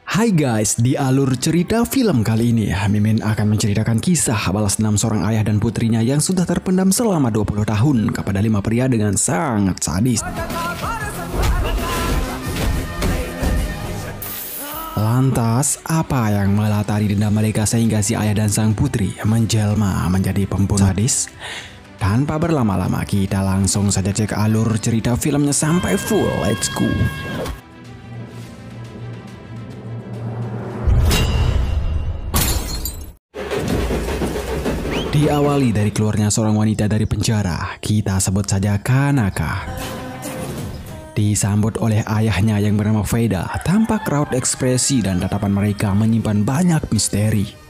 Hai guys, di alur cerita film kali ini, Mimin akan menceritakan kisah balas dendam seorang ayah dan putrinya yang sudah terpendam selama 20 tahun kepada 5 pria dengan sangat sadis. Lantas, apa yang melatari dendam mereka sehingga si ayah dan sang putri menjelma menjadi pembunuh sadis? Tanpa berlama-lama, kita langsung saja cek alur cerita filmnya sampai full. Let's go! Diawali dari keluarnya seorang wanita dari penjara, kita sebut saja Kanaka. Disambut oleh ayahnya yang bernama Veda, tampak raut ekspresi dan tatapan mereka menyimpan banyak misteri.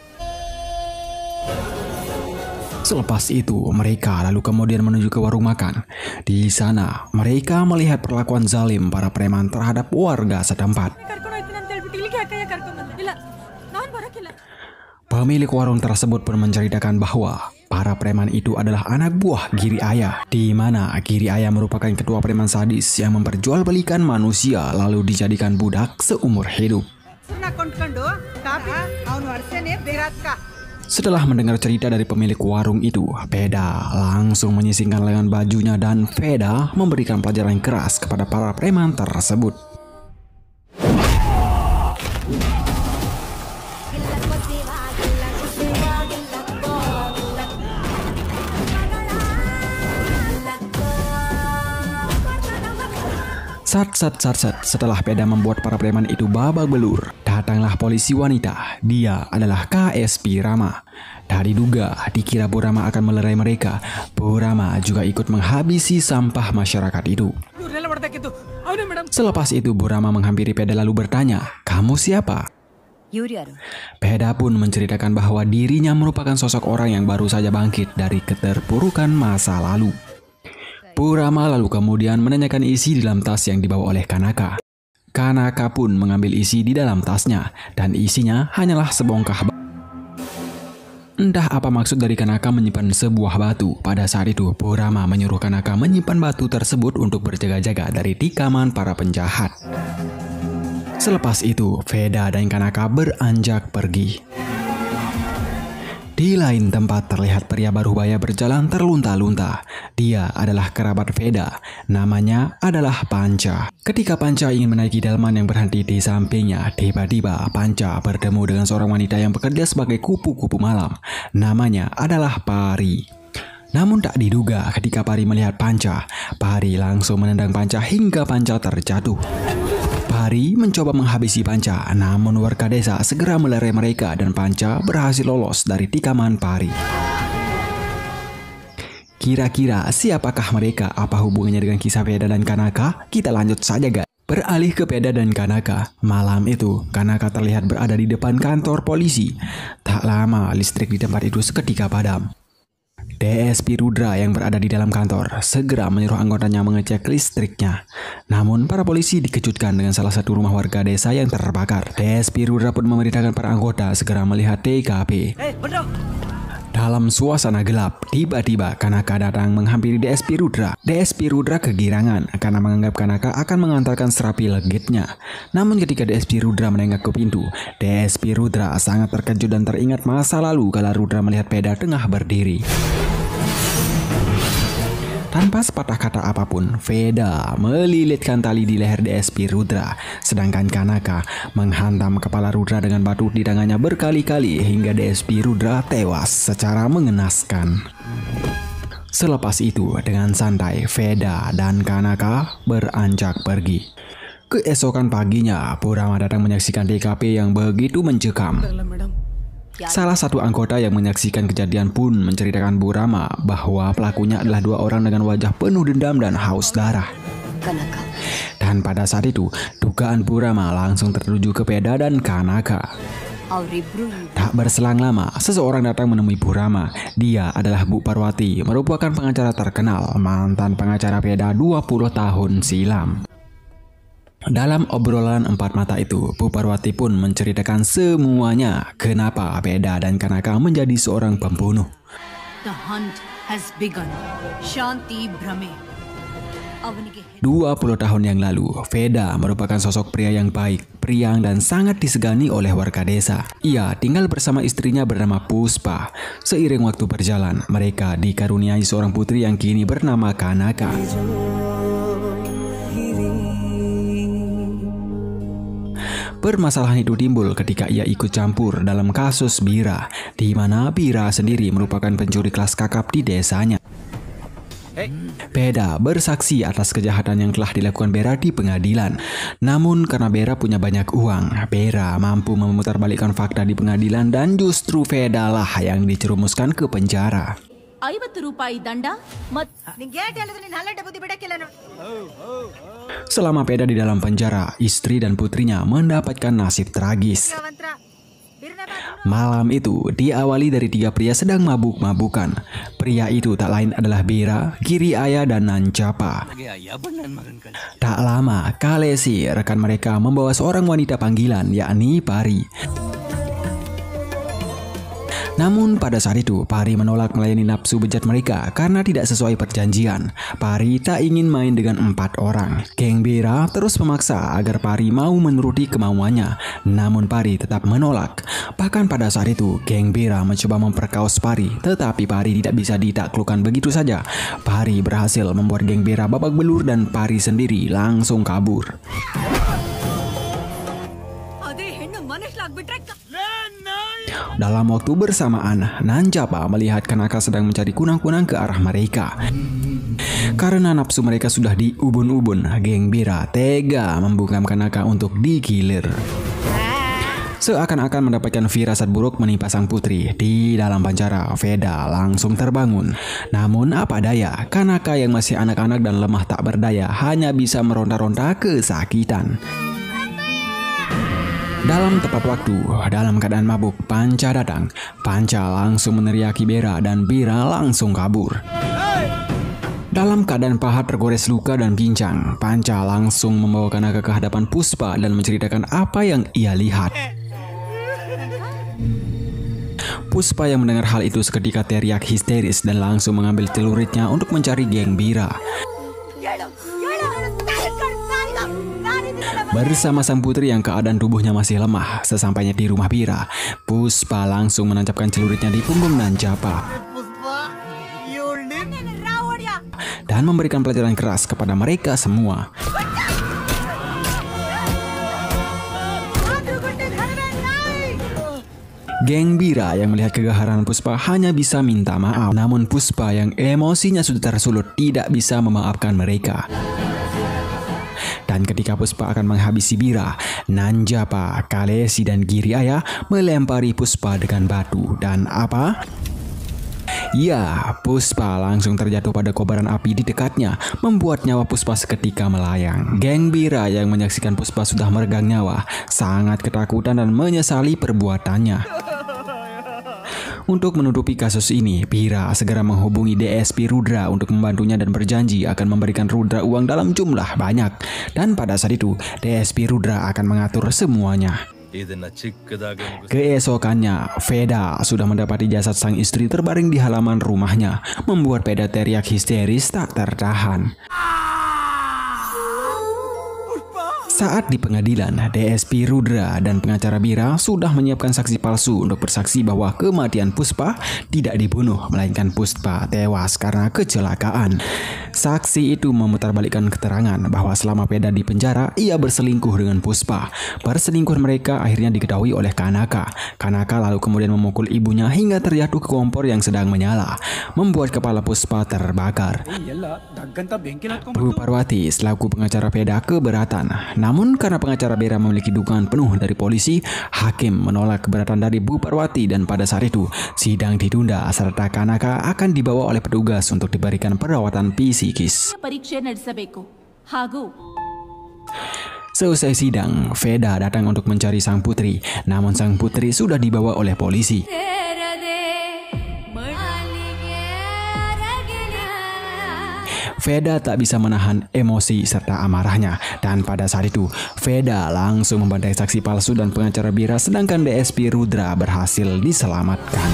Selepas itu, mereka lalu kemudian menuju ke warung makan. Di sana, mereka melihat perlakuan zalim para preman terhadap warga setempat. Pemilik warung tersebut pun menceritakan bahwa para preman itu adalah anak buah Giri Ayah, di mana Giri Ayah merupakan ketua preman sadis yang memperjualbelikan manusia lalu dijadikan budak seumur hidup. Setelah mendengar cerita dari pemilik warung itu, Veda langsung menyisingkan lengan bajunya dan Veda memberikan pelajaran keras kepada para preman tersebut. Sat. Setelah Veda membuat para preman itu babak belur, datanglah polisi wanita. Dia adalah KSP Rama. Dari duga dikira Bu Rama akan melerai mereka, Bu Rama juga ikut menghabisi sampah masyarakat itu. Selepas itu Bu Rama menghampiri Veda lalu bertanya, "Kamu siapa?" Veda pun menceritakan bahwa dirinya merupakan sosok orang yang baru saja bangkit dari keterpurukan masa lalu. Bu Rama lalu kemudian menanyakan isi di dalam tas yang dibawa oleh Kanaka. Kanaka pun mengambil isi di dalam tasnya, dan isinya hanyalah sebongkah batu. Entah apa maksud dari Kanaka menyimpan sebuah batu. Pada saat itu, Bu Rama menyuruh Kanaka menyimpan batu tersebut untuk berjaga-jaga dari tikaman para penjahat. Selepas itu, Veda dan Kanaka beranjak pergi. Di lain tempat terlihat pria baruhbaya berjalan terlunta-lunta. Dia adalah kerabat Veda, namanya adalah Panca. Ketika Panca ingin menaiki delman yang berhenti di sampingnya, tiba-tiba Panca bertemu dengan seorang wanita yang bekerja sebagai kupu-kupu malam. Namanya adalah Pari. Namun tak diduga ketika Pari melihat Panca, Pari langsung menendang Panca hingga Panca terjatuh. Pari mencoba menghabisi Panca, namun warga desa segera melerai mereka dan Panca berhasil lolos dari tikaman Pari. Kira-kira siapakah mereka? Apa hubungannya dengan kisah Veda dan Kanaka? Kita lanjut saja guys. Beralih ke Veda dan Kanaka. Malam itu, Kanaka terlihat berada di depan kantor polisi. Tak lama, listrik di tempat itu seketika padam. DSP Rudra yang berada di dalam kantor segera menyuruh anggotanya mengecek listriknya. Namun para polisi dikejutkan dengan salah satu rumah warga desa yang terbakar. DSP Rudra pun memerintahkan para anggota segera melihat TKP. Dalam suasana gelap, tiba-tiba Kanaka datang menghampiri DSP Rudra. DSP Rudra kegirangan karena menganggap Kanaka akan mengantarkan serapi legitnya. Namun ketika DSP Rudra menengok ke pintu, DSP Rudra sangat terkejut dan teringat masa lalu kala Rudra melihat Veda tengah berdiri. Tanpa sepatah kata apapun, Veda melilitkan tali di leher DSP Rudra, sedangkan Kanaka menghantam kepala Rudra dengan batu di tangannya berkali-kali hingga DSP Rudra tewas secara mengenaskan. Selepas itu, dengan santai, Veda dan Kanaka beranjak pergi. Keesokan paginya, Bu Rama datang menyaksikan TKP yang begitu mencekam. Salah satu anggota yang menyaksikan kejadian pun menceritakan Bu Rama bahwa pelakunya adalah 2 orang dengan wajah penuh dendam dan haus darah. Dan pada saat itu, dugaan Bu Rama langsung tertuju ke Veda dan Kanaka. Tak berselang lama, seseorang datang menemui Bu Rama. Dia adalah Bu Parwati, merupakan pengacara terkenal, mantan pengacara Veda 20 tahun silam. Dalam obrolan 4 mata itu, Bu Parwati pun menceritakan semuanya kenapa Veda dan Kanaka menjadi seorang pembunuh. The hunt has begun. Shanti Brahme. 20 tahun yang lalu, Veda merupakan sosok pria yang baik, priang dan sangat disegani oleh warga desa. Ia tinggal bersama istrinya bernama Puspa. Seiring waktu berjalan, mereka dikaruniai seorang putri yang kini bernama Kanaka. Permasalahan itu timbul ketika ia ikut campur dalam kasus Bira, di mana Bira sendiri merupakan pencuri kelas kakap di desanya. Veda bersaksi atas kejahatan yang telah dilakukan Bera di pengadilan. Namun karena Bera punya banyak uang, Bera mampu memutarbalikkan fakta di pengadilan dan justru Veda lah yang dicerumuskan ke penjara. Selama Veda di dalam penjara, istri dan putrinya mendapatkan nasib tragis. Malam itu diawali dari 3 pria sedang mabuk-mabukan. Pria itu tak lain adalah Bira, Giriaya, dan Nancapa. Tak lama, Kalesi, rekan mereka, membawa seorang wanita panggilan, yakni Pari. Namun pada saat itu, Pari menolak melayani nafsu bejat mereka karena tidak sesuai perjanjian. Pari tak ingin main dengan 4 orang. Geng Bira terus memaksa agar Pari mau menuruti kemauannya. Namun Pari tetap menolak. Bahkan pada saat itu, geng Bira mencoba memperkaos Pari, tetapi Pari tidak bisa ditaklukkan begitu saja. Pari berhasil membuat geng Bira babak belur dan Pari sendiri langsung kabur. Dalam waktu bersamaan, Nancapa melihat Kanaka sedang mencari kunang-kunang ke arah mereka. Karena nafsu mereka sudah di ubun-ubun, geng Bira tega membungkam Kanaka untuk digilir. Seakan-akan mendapatkan firasat buruk menimpa sang putri. Di dalam penjara, Veda langsung terbangun. Namun apa daya, Kanaka yang masih anak-anak dan lemah tak berdaya hanya bisa meronta-ronta kesakitan. Dalam tepat waktu, dalam keadaan mabuk, Panca datang. Panca langsung meneriaki Bera dan Bira langsung kabur. Dalam keadaan paha tergores luka dan pincang, Panca langsung membawa Kanaka ke hadapan Puspa dan menceritakan apa yang ia lihat. Puspa yang mendengar hal itu seketika teriak histeris dan langsung mengambil celuritnya untuk mencari geng Bira. Bersama sang putri yang keadaan tubuhnya masih lemah, sesampainya di rumah Bira, Puspa langsung menancapkan celuritnya di punggung Nancapa dan memberikan pelajaran keras kepada mereka semua. Geng Bira yang melihat kegaharan Puspa hanya bisa minta maaf, namun Puspa yang emosinya sudah tersulut tidak bisa memaafkan mereka. Dan ketika Puspa akan menghabisi Bira, Nancapa, Kalesi, dan Giriaya melempari Puspa dengan batu. Dan apa? Ya, Puspa langsung terjatuh pada kobaran api di dekatnya, membuat nyawa Puspa seketika melayang. Geng Bira yang menyaksikan Puspa sudah meregang nyawa, sangat ketakutan dan menyesali perbuatannya. Untuk menutupi kasus ini, Bira segera menghubungi DSP Rudra untuk membantunya dan berjanji akan memberikan Rudra uang dalam jumlah banyak. Dan pada saat itu, DSP Rudra akan mengatur semuanya. Keesokannya, Veda sudah mendapati jasad sang istri terbaring di halaman rumahnya, membuat Veda teriak histeris tak tertahan. Saat di pengadilan, DSP Rudra dan pengacara Bira sudah menyiapkan saksi palsu untuk bersaksi bahwa kematian Puspa tidak dibunuh, melainkan Puspa tewas karena kecelakaan. Saksi itu memutarbalikkan keterangan bahwa selama Veda di penjara, ia berselingkuh dengan Puspa. Perselingkuhan mereka akhirnya diketahui oleh Kanaka. Kanaka lalu kemudian memukul ibunya hingga terjatuh ke kompor yang sedang menyala, membuat kepala Puspa terbakar. Bu Parwati selaku pengacara Veda keberatan. Namun karena pengacara Bera memiliki dukungan penuh dari polisi, hakim menolak keberatan dari Bu Parwati dan pada saat itu sidang ditunda serta Kanaka akan dibawa oleh petugas untuk diberikan perawatan psikis. Selesai sidang, Veda datang untuk mencari sang putri, namun sang putri sudah dibawa oleh polisi. Veda tak bisa menahan emosi serta amarahnya, dan pada saat itu Veda langsung membantai saksi palsu dan pengacara Bira, sedangkan DSP Rudra berhasil diselamatkan.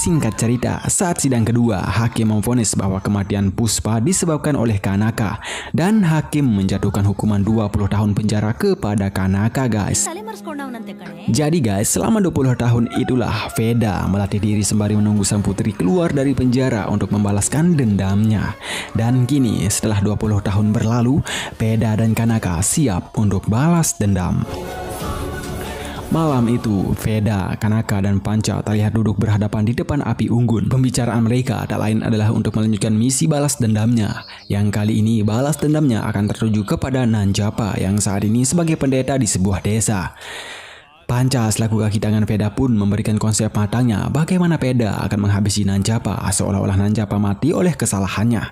Singkat cerita, saat sidang kedua, hakim memvonis bahwa kematian Puspa disebabkan oleh Kanaka dan hakim menjatuhkan hukuman 20 tahun penjara kepada Kanaka, guys. Jadi guys, selama 20 tahun itulah Veda melatih diri sembari menunggu sang putri keluar dari penjara untuk membalaskan dendamnya. Dan kini setelah 20 tahun berlalu, Veda dan Kanaka siap untuk balas dendam. Malam itu, Veda, Kanaka, dan Panca terlihat duduk berhadapan di depan api unggun. Pembicaraan mereka tak lain adalah untuk melanjutkan misi balas dendamnya. Yang kali ini balas dendamnya akan tertuju kepada Nanjapa yang saat ini sebagai pendeta di sebuah desa. Panca selaku kaki tangan Veda pun memberikan konsep matangnya bagaimana Veda akan menghabisi Nanjapa seolah-olah Nanjapa mati oleh kesalahannya.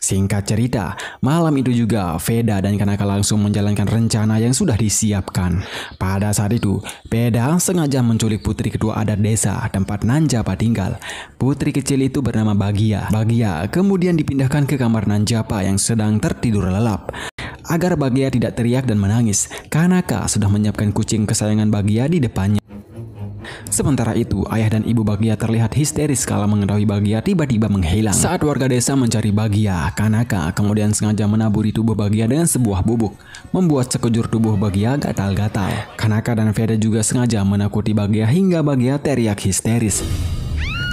Singkat cerita, malam itu juga Veda dan Kanaka langsung menjalankan rencana yang sudah disiapkan. Pada saat itu, Veda sengaja menculik putri ketua adat desa tempat Nanjapa tinggal. Putri kecil itu bernama Bagia. Bagia kemudian dipindahkan ke kamar Nanjapa yang sedang tertidur lelap. Agar Bagia tidak teriak dan menangis, Kanaka sudah menyiapkan kucing kesayangan Bagia di depannya. Sementara itu, ayah dan ibu Bagia terlihat histeris kala mengetahui Bagia tiba-tiba menghilang. Saat warga desa mencari Bagia, Kanaka kemudian sengaja menaburi tubuh Bagia dengan sebuah bubuk, membuat sekujur tubuh Bagia gatal-gatal. Kanaka dan Veda juga sengaja menakuti Bagia hingga Bagia teriak histeris.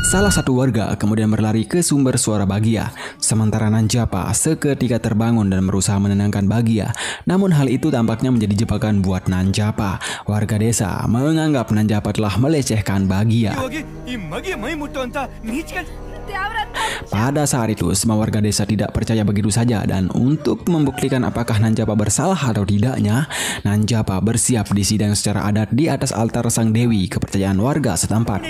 Salah satu warga kemudian berlari ke sumber suara Bagia, sementara Nanjapa seketika terbangun dan berusaha menenangkan Bagia. Namun hal itu tampaknya menjadi jebakan buat Nanjapa. Warga desa menganggap Nanjapa telah melecehkan Bagia. Pada saat itu, semua warga desa tidak percaya begitu saja dan untuk membuktikan apakah Nanjapa bersalah atau tidaknya, Nanjapa bersiap disidang secara adat di atas altar sang dewi kepercayaan warga setempat.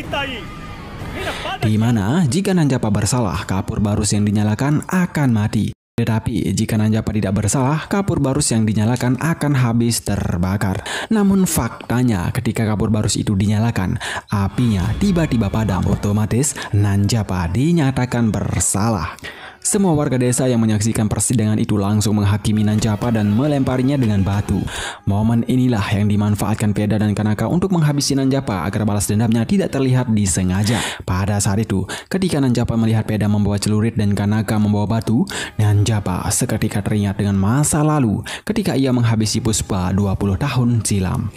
Di mana jika Nanjapa bersalah, kapur barus yang dinyalakan akan mati. Tetapi jika Nanjapa tidak bersalah, kapur barus yang dinyalakan akan habis terbakar. Namun faktanya ketika kapur barus itu dinyalakan, apinya tiba-tiba padam. Otomatis Nanjapa dinyatakan bersalah. Semua warga desa yang menyaksikan persidangan itu langsung menghakimi Nanjapa dan melemparinya dengan batu. Momen inilah yang dimanfaatkan Veda dan Kanaka untuk menghabisi Nanjapa agar balas dendamnya tidak terlihat disengaja. Pada saat itu, ketika Nanjapa melihat Veda membawa celurit dan Kanaka membawa batu, Nanjapa seketika teringat dengan masa lalu ketika ia menghabisi Puspa 20 tahun silam.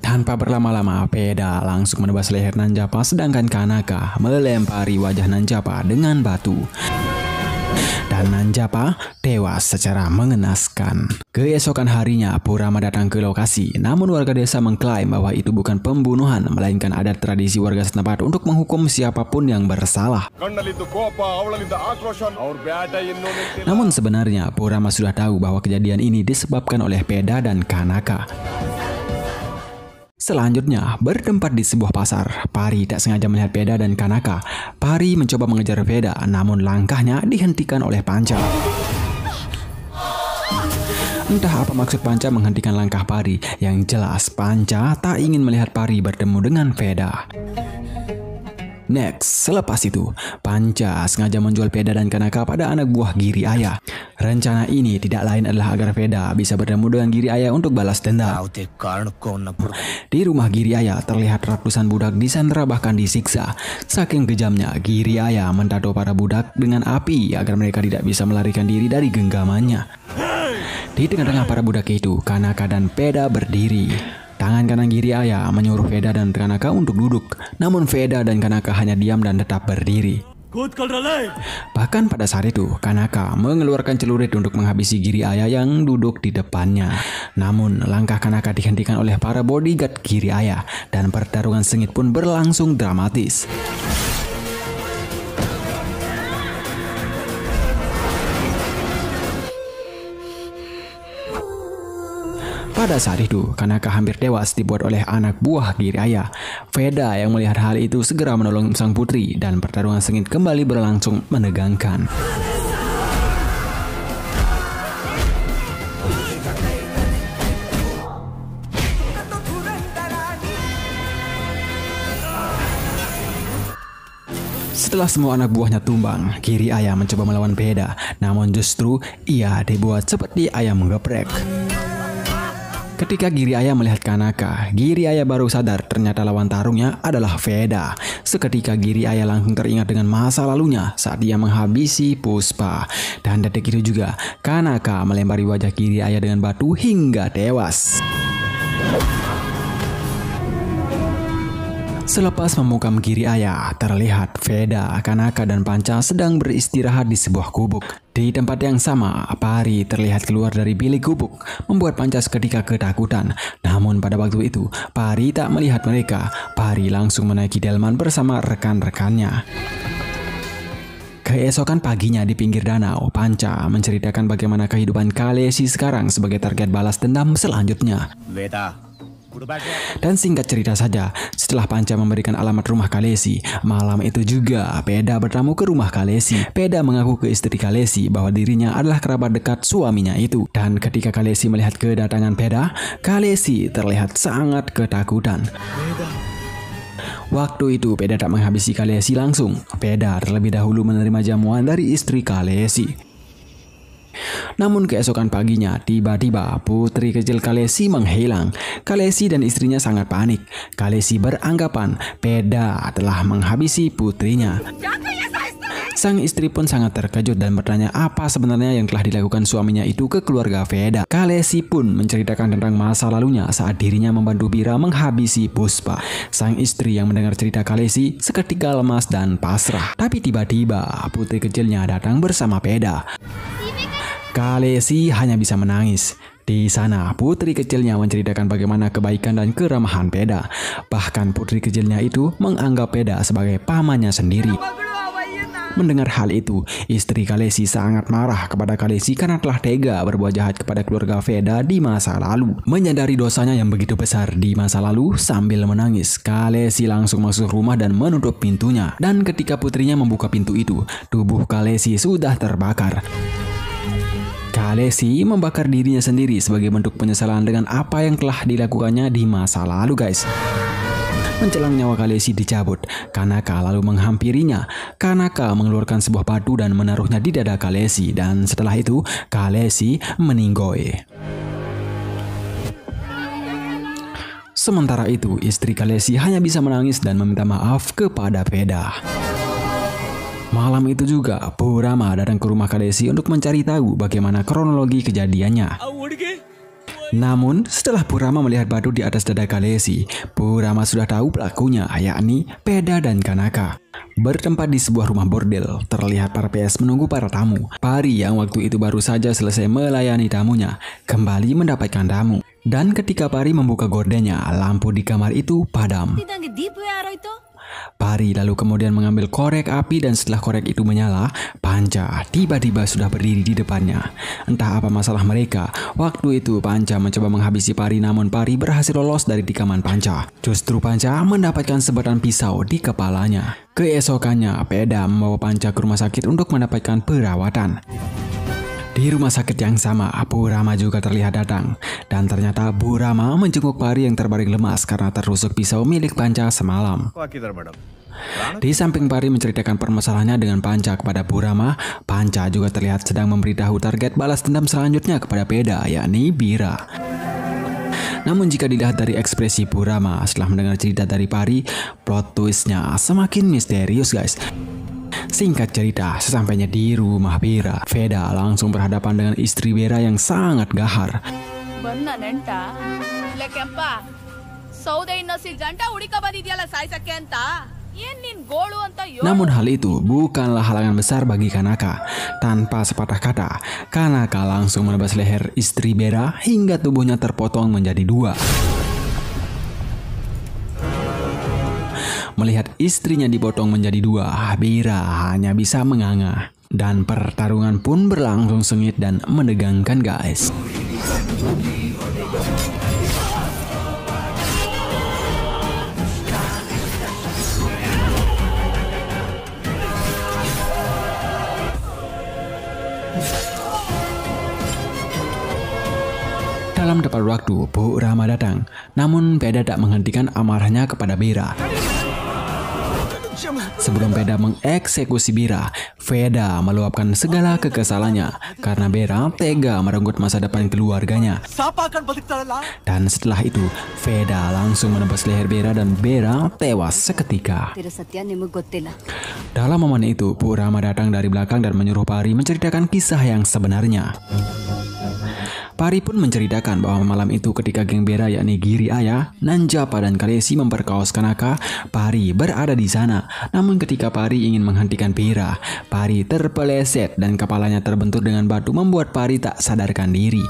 Tanpa berlama-lama, Veda langsung menebas leher Nanjapa sedangkan Kanaka melempari wajah Nanjapa dengan batu. Dan Nanjapa tewas secara mengenaskan. Keesokan harinya, Purama datang ke lokasi, namun warga desa mengklaim bahwa itu bukan pembunuhan, melainkan adat tradisi warga setempat untuk menghukum siapapun yang bersalah. Namun sebenarnya, Purama sudah tahu bahwa kejadian ini disebabkan oleh Veda dan Kanaka. Selanjutnya, bertempat di sebuah pasar, Pari tak sengaja melihat Veda dan Kanaka. Pari mencoba mengejar Veda, namun langkahnya dihentikan oleh Panca. Entah apa maksud Panca menghentikan langkah Pari, yang jelas Panca tak ingin melihat Pari bertemu dengan Veda. Next, selepas itu, Panca sengaja menjual Veda dan Kanaka pada anak buah Giri Ayah. Rencana ini tidak lain adalah agar Veda bisa bertemu dengan Giri Ayah untuk balas dendam. Di rumah Giri Ayah terlihat ratusan budak disandera bahkan disiksa. Saking kejamnya, Giri Ayah mentato para budak dengan api agar mereka tidak bisa melarikan diri dari genggamannya. Di tengah-tengah para budak itu, Kanaka dan Veda berdiri. Tangan kanan Giri Ayah menyuruh Veda dan Kanaka untuk duduk, namun Veda dan Kanaka hanya diam dan tetap berdiri. Bahkan pada saat itu, Kanaka mengeluarkan celurit untuk menghabisi Giri Ayah yang duduk di depannya. Namun, langkah Kanaka dihentikan oleh para bodyguard Giri Ayah, dan pertarungan sengit pun berlangsung dramatis. Pada saat itu, Kanaka hampir tewas dibuat oleh anak buah Giri Ayah. Veda yang melihat hal itu segera menolong sang putri dan pertarungan sengit kembali berlangsung menegangkan. Setelah semua anak buahnya tumbang, Giri Ayah mencoba melawan Veda, namun justru ia dibuat seperti ayam geprek. Ketika Giri Ayah melihat Kanaka, Giri Ayah baru sadar ternyata lawan tarungnya adalah Veda. Seketika Giri Ayah langsung teringat dengan masa lalunya saat dia menghabisi Puspa. Dan detik itu juga Kanaka melempari wajah Giri Ayah dengan batu hingga tewas. Selepas memukam Giri Ayah, terlihat Veda, Kanaka, dan Panca sedang beristirahat di sebuah gubuk. Di tempat yang sama, Pari terlihat keluar dari bilik gubuk, membuat Panca seketika ketakutan. Namun pada waktu itu, Pari tak melihat mereka. Pari langsung menaiki delman bersama rekan-rekannya. Keesokan paginya di pinggir danau, Panca menceritakan bagaimana kehidupan Kalesi sekarang sebagai target balas dendam selanjutnya. Dan singkat cerita saja, setelah Panca memberikan alamat rumah Kalesi, malam itu juga Veda bertamu ke rumah Kalesi. Veda mengaku ke istri Kalesi bahwa dirinya adalah kerabat dekat suaminya itu. Dan ketika Kalesi melihat kedatangan Veda, Kalesi terlihat sangat ketakutan. Waktu itu Veda tak menghabisi Kalesi langsung. Veda terlebih dahulu menerima jamuan dari istri Kalesi. Namun keesokan paginya, tiba-tiba putri kecil Kalesi menghilang. Kalesi dan istrinya sangat panik. Kalesi beranggapan Veda telah menghabisi putrinya. Sang istri pun sangat terkejut dan bertanya apa sebenarnya yang telah dilakukan suaminya itu ke keluarga Veda. Kalesi pun menceritakan tentang masa lalunya saat dirinya membantu Bira menghabisi Puspa. Sang istri yang mendengar cerita Kalesi seketika lemas dan pasrah. Tapi tiba-tiba putri kecilnya datang bersama Veda. Kalesi hanya bisa menangis. Di sana, putri kecilnya menceritakan bagaimana kebaikan dan keramahan Veda. Bahkan putri kecilnya itu menganggap Veda sebagai pamannya sendiri. Mendengar hal itu, istri Kalesi sangat marah kepada Kalesi karena telah tega berbuat jahat kepada keluarga Veda di masa lalu. Menyadari dosanya yang begitu besar di masa lalu, sambil menangis, Kalesi langsung masuk rumah dan menutup pintunya. Dan ketika putrinya membuka pintu itu, tubuh Kalesi sudah terbakar. Kalesi membakar dirinya sendiri sebagai bentuk penyesalan dengan apa yang telah dilakukannya di masa lalu, guys. Menjelang nyawa Kalesi dicabut, Kanaka lalu menghampirinya. Kanaka mengeluarkan sebuah batu dan menaruhnya di dada Kalesi, dan setelah itu Kalesi meninggoy. Sementara itu, istri Kalesi hanya bisa menangis dan meminta maaf kepada Veda. Malam itu juga, Purama datang ke rumah Kalesi untuk mencari tahu bagaimana kronologi kejadiannya. Namun, setelah Purama melihat batu di atas dada Kalesi, Purama sudah tahu pelakunya, yakni Veda dan Kanaka. Bertempat di sebuah rumah bordel, terlihat para PS menunggu para tamu. Pari yang waktu itu baru saja selesai melayani tamunya, kembali mendapatkan tamu. Dan ketika Pari membuka gordennya, lampu di kamar itu padam. Pari lalu kemudian mengambil korek api dan setelah korek itu menyala, Panca tiba-tiba sudah berdiri di depannya. Entah apa masalah mereka, waktu itu Panca mencoba menghabisi Pari namun Pari berhasil lolos dari tikaman Panca. Justru Panca mendapatkan sebatang pisau di kepalanya. Keesokannya, Veda membawa Panca ke rumah sakit untuk mendapatkan perawatan. Di rumah sakit yang sama, Purama juga terlihat datang. Dan ternyata Purama menjenguk Pari yang terbaring lemas karena tertusuk pisau milik Panca semalam. Di samping Pari menceritakan permasalahannya dengan Panca kepada Purama, Panca juga terlihat sedang memberitahu target balas dendam selanjutnya kepada Veda, yakni Bira. Namun jika dilihat dari ekspresi Purama setelah mendengar cerita dari Pari, plot twistnya semakin misterius, guys. Singkat cerita, sesampainya di rumah Bira, Veda langsung berhadapan dengan istri Bira yang sangat gahar. Namun hal itu bukanlah halangan besar bagi Kanaka. Tanpa sepatah kata, Kanaka langsung menebas leher istri Bira hingga tubuhnya terpotong menjadi dua. Melihat istrinya dipotong menjadi dua, Bira hanya bisa menganga. Dan pertarungan pun berlangsung sengit dan menegangkan, guys. Dalam tepat waktu, Purama datang. Namun Veda tak menghentikan amarahnya kepada Bira. Sebelum Bera mengeksekusi Bera, Veda meluapkan segala kekesalannya karena Bera tega merenggut masa depan keluarganya. Dan setelah itu, Veda langsung menebas leher Bera dan Bera tewas seketika. Dalam momen itu, Bu Rama datang dari belakang dan menyuruh Pari menceritakan kisah yang sebenarnya. Pari pun menceritakan bahwa malam itu ketika geng Bera yakni Giri Ayah, Nanjapa dan Kalesi memperkaos Kanaka, Pari berada di sana. Namun ketika Pari ingin menghentikan Bera, Pari terpeleset dan kepalanya terbentur dengan batu membuat Pari tak sadarkan diri.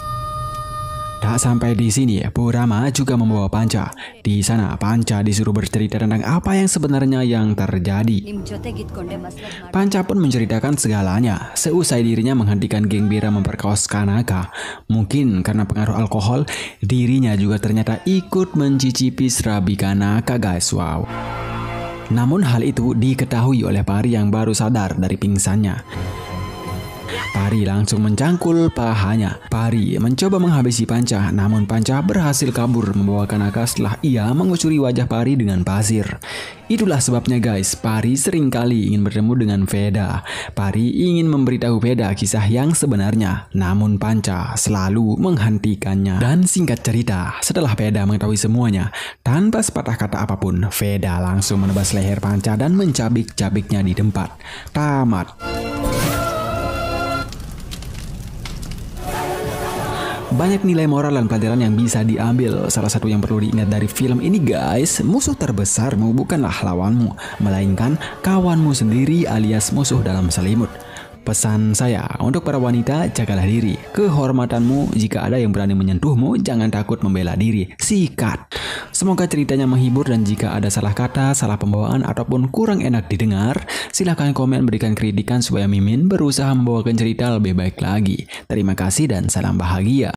Tak sampai di sini, Bu Rama juga membawa Panca. Di sana, Panca disuruh bercerita tentang apa yang sebenarnya yang terjadi. Panca pun menceritakan segalanya. Seusai dirinya menghentikan geng Bera memperkaos Kanaka, mungkin karena pengaruh alkohol, dirinya juga ternyata ikut mencicipi serabi Kanaka, guys. Wow. Namun hal itu diketahui oleh Pari yang baru sadar dari pingsannya. Pari langsung mencangkul pahanya. Pari mencoba menghabisi Panca, namun Panca berhasil kabur membawa Kanaka setelah ia mengucuri wajah Pari dengan pasir. Itulah sebabnya guys, Pari seringkali ingin bertemu dengan Veda. Pari ingin memberitahu Veda kisah yang sebenarnya, namun Panca selalu menghentikannya. Dan singkat cerita, setelah Veda mengetahui semuanya, tanpa sepatah kata apapun, Veda langsung menebas leher Panca dan mencabik-cabiknya di tempat. Tamat. Banyak nilai moral dan pelajaran yang bisa diambil. Salah satu yang perlu diingat dari film ini guys, musuh terbesarmu bukanlah lawanmu, melainkan kawanmu sendiri alias musuh dalam selimut. Pesan saya untuk para wanita, jagalah diri. Kehormatanmu, jika ada yang berani menyentuhmu, jangan takut membela diri. Sikat. Semoga ceritanya menghibur dan jika ada salah kata, salah pembawaan, ataupun kurang enak didengar, silahkan komen berikan kritikan supaya Mimin berusaha membawakan cerita lebih baik lagi. Terima kasih dan salam bahagia.